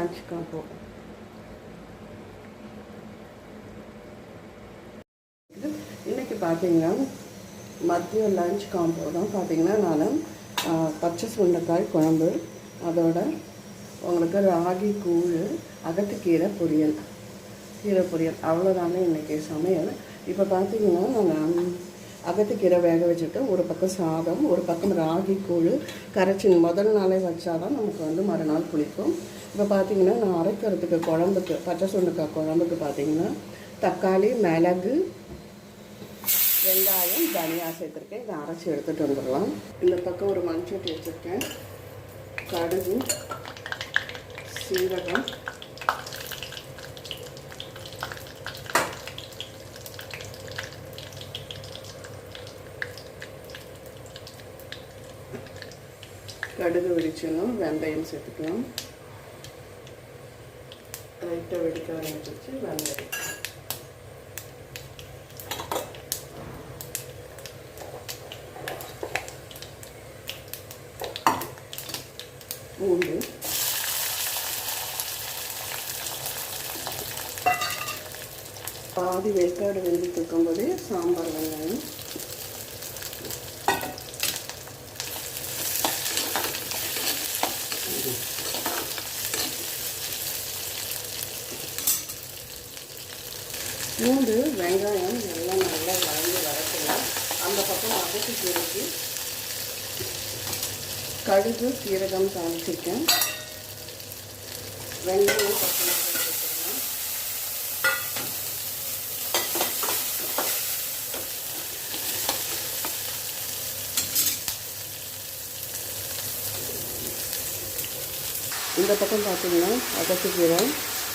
Lunch combo. இன்றைக்கி பார்த்தீங்கன்னா மதியம் லஞ்ச் காம்போ தான். பார்த்தீங்கன்னா நான் பச்சை சுண்டைக்காய் குழம்பு, அதோட உங்களுக்கு ராகி கூழ், அகத்துக்கீரை பொரியல், கீரை பொரியல், அவ்வளோதானே இன்றைக்கி சமையல். இப்போ பார்த்தீங்கன்னா நான் அகத்துக்கீரை வேக வச்சுட்டு ஒரு பக்கம் சாதம், ஒரு பக்கம் ராகி கூழ் கரைச்சி முதல் நாளே வச்சா தான் நமக்கு மறுநாள் புளிக்கும். இப்போ பார்த்தீங்கன்னா நான் அரைக்கிறதுக்கு குழம்புக்கு, பச்சை சுண்டைக்காய் குழம்புக்கு பார்த்தீங்கன்னா தக்காளி, மிளகு, வெங்காயம், தனியா சேர்த்துருக்கேன். இதை அரைச்சி எடுத்துகிட்டு வந்துடலாம். இந்த பக்கம் ஒரு மண்சட்டி வச்சுருக்கேன். கடுகு, சீரகம், கடுகு வெடிச்சணும், வெந்தயம் சேர்த்துக்கலாம். லைட்டாக வெடிக்க ஆரம்பிச்சு வெந்தயம், பூண்டு, பாதி வேக்காடு வெந்துட்டு இருக்கும்போதே சாம்பார் வெங்காயம், பூண்டு, வெங்காயம் எல்லாம் நல்லா வளர்ந்து வரக்கலாம். அந்த பக்கம் அகத்துக்கீரைக்கு கடுகு, சீரகம் தாளிச்சிருக்கேன். வெங்காயம் பச்சை சேர்த்துக்கலாம். இந்த பக்கம் பார்த்தீங்கன்னா அகத்துக்கீரை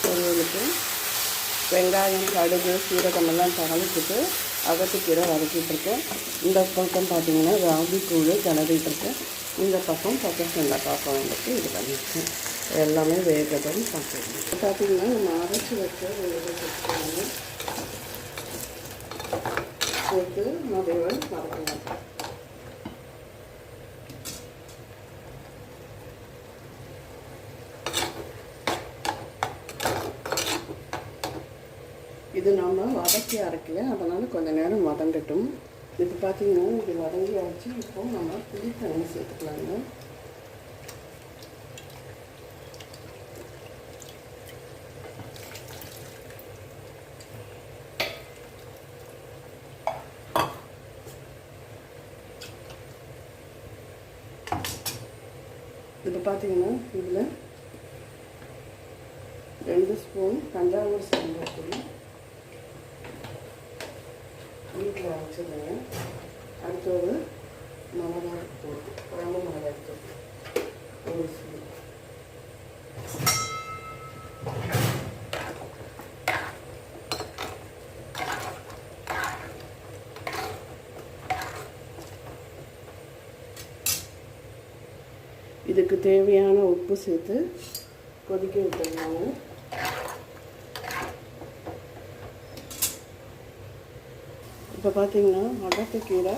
பொரியலுக்கு வெங்காயம், கடுகு, சீரகம் எல்லாம் தாளிச்சுட்டு அகத்துக்கீரை வதக்கிட்டுருக்கேன். இந்த பக்கம் பார்த்தீங்கன்னா ராகி கூழ் கிளறிட்டுருக்கேன். இந்த பக்கம் பச்சை சுண்டைக்காய் குழம்புக்கு இது பண்ணியிருக்கேன். எல்லாமே வேகதான் பார்த்துக்கணும். பார்த்தீங்கன்னா நம்ம அரைச்சி வச்ச சேர்த்துக்கோங்க. போட்டு மதியம் வதக்கலாம். இது நம்ம வதக்கி அரைக்கல, அதனால் கொஞ்சம் நேரம் வதங்கட்டும். இது பார்த்தீங்கன்னா இது வதங்கி ஆச்சு. இப்போ நம்ம புளி தண்ணி சேர்த்துக்கலாங்க. இப்போ பார்த்தீங்கன்னா இதில் 2 ஸ்பூன் தஞ்சாவூர் சாம்பார் பொடி வீட்டில் அரைச்சிடுங்க. அடுத்தது மிளகாய் தூள், குழம்பு மிளகாய் தூள் 1 ஸ்பூன். இதுக்கு தேவையான உப்பு சேர்த்து கொதிக்க விட்டுருந்தாங்க. இப்போ பார்த்தீங்கன்னா அகத்துக்கீரை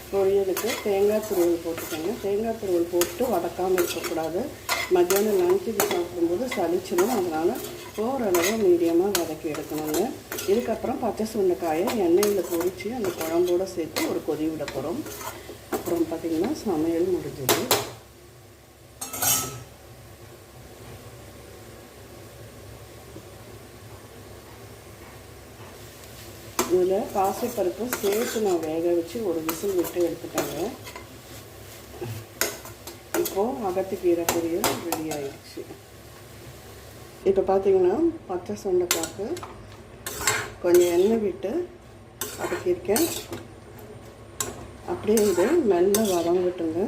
பொரியலுக்கு தேங்காய் துருவல் போட்டுக்கோங்க. தேங்காய் துருவல் போட்டு வதக்காமல் இருக்கக்கூடாது. மத்தியானம் லஞ்சுக்கு சாப்பிடும்போது சளிச்சிடும். அதனால் ஓரளவு மீடியமாக வதக்கி எடுக்கணுங்க. இதுக்கப்புறம் பச்சை சுண்டைக்காயை எண்ணெயில் பொரித்து அந்த குழம்போடு சேர்த்து ஒரு கொதி விட போகிறோம். அப்புறம் பார்த்திங்கன்னா சமையல் முடிஞ்சது. இதில் பாசிப்பருப்பு சேர்த்து நான் வேக வச்சு ஒரு விசில் விட்டு எடுத்துட்டாங்க. இப்போது அகத்துக்கீரை பொரியல் ரெடி ஆயிடுச்சு. இப்போ பார்த்தீங்கன்னா பச்சை சுண்டைக்காய்க்கு கொஞ்சம் எண்ணெய் விட்டு வதக்கியிருக்கேன். அப்படியே இது மெல்ல வதங்கட்டுங்க.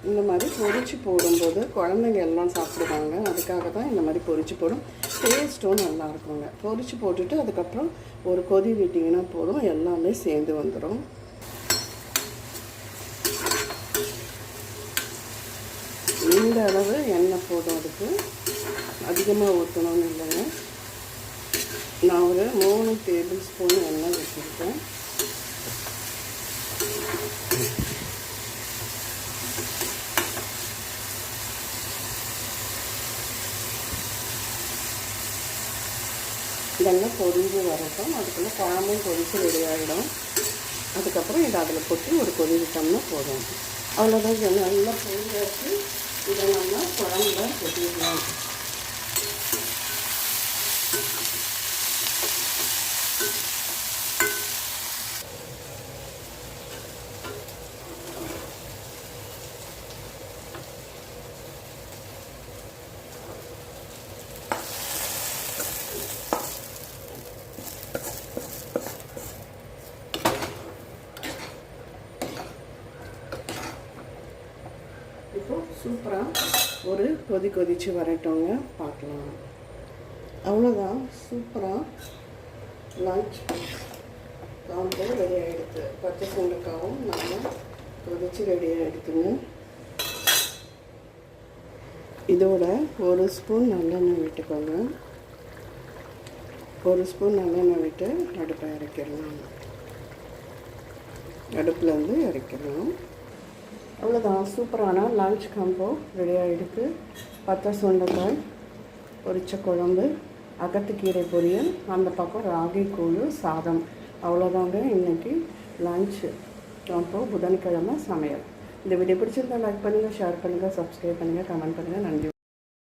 இந்த மாதிரி பொரிச்சு போடும்போது குழந்தைங்க எல்லாம் சாப்பிடுவாங்க. அதுக்காக தான் இந்த மாதிரி பொரிச்சு போடும். டேஸ்ட்டும் நல்லா இருக்குங்க. பொரிச்சு போட்டுட்டு அதுக்கப்புறம் ஒரு கொதி விட்டிங்கன்னா போதும், எல்லாமே சேர்ந்து வந்துடும். இந்த அளவு எண்ணெய் போதும். அதுக்கு அதிகமாக ஊற்றணும்னு இல்லைங்க. நான் ஒரு 3 டேபிள் ஸ்பூன் எண்ணெய் வச்சுருக்கேன். நல்லா பொரிஞ்சு வரட்டும். அதுக்குள்ளே குழம்பும் பொரிச்சு ரெடி ஆகிடும். அதுக்கப்புறம் இதை அதில் கொட்டி ஒரு கொதி விட்டோம்னா போதும். அவ்வளோதான். நல்லா பொரிஞ்சு வச்சு இதை நம்ம குழம்புல கொட்டிடலாம். இப்போ சூப்பராக ஒரு கொதிச்சு வரட்டோங்க, பார்க்கலாம். அவ்வளோதான். சூப்பராக லஞ்ச் காம்போ ரெடி ஆகிடுது. பச்சை சுண்டைக்காவும் நல்லா கொதிச்சு ரெடி ஆகிடுதுங்க. இதோட ஒரு ஸ்பூன் நல்லெண்ணெய் விட்டுக்கோங்க. ஒரு ஸ்பூன் நல்லெண்ணெய் விட்டு அடுப்பை இறக்கிடலாம். அடுப்புலேருந்து இறக்கிடலாம். அவ்வளோதான். சூப்பரான லஞ்ச் காம்போ ரெடி ஆகிடுது. பச்சை சுண்டைக்காய் பொரிச்ச குழம்பு, அகத்துக்கீரை பொரியல், அந்த பக்கம் ராகி கூழ் சாதம். அவ்வளோதாங்க இன்றைக்கி லஞ்சு காம்போ புதன்கிழமை சமையல். இந்த வீடியோ பிடிச்சிருந்தா லைக் பண்ணுங்கள், ஷேர் பண்ணுங்கள், சப்ஸ்கிரைப் பண்ணுங்கள், கமெண்ட் பண்ணுங்கள். நன்றி.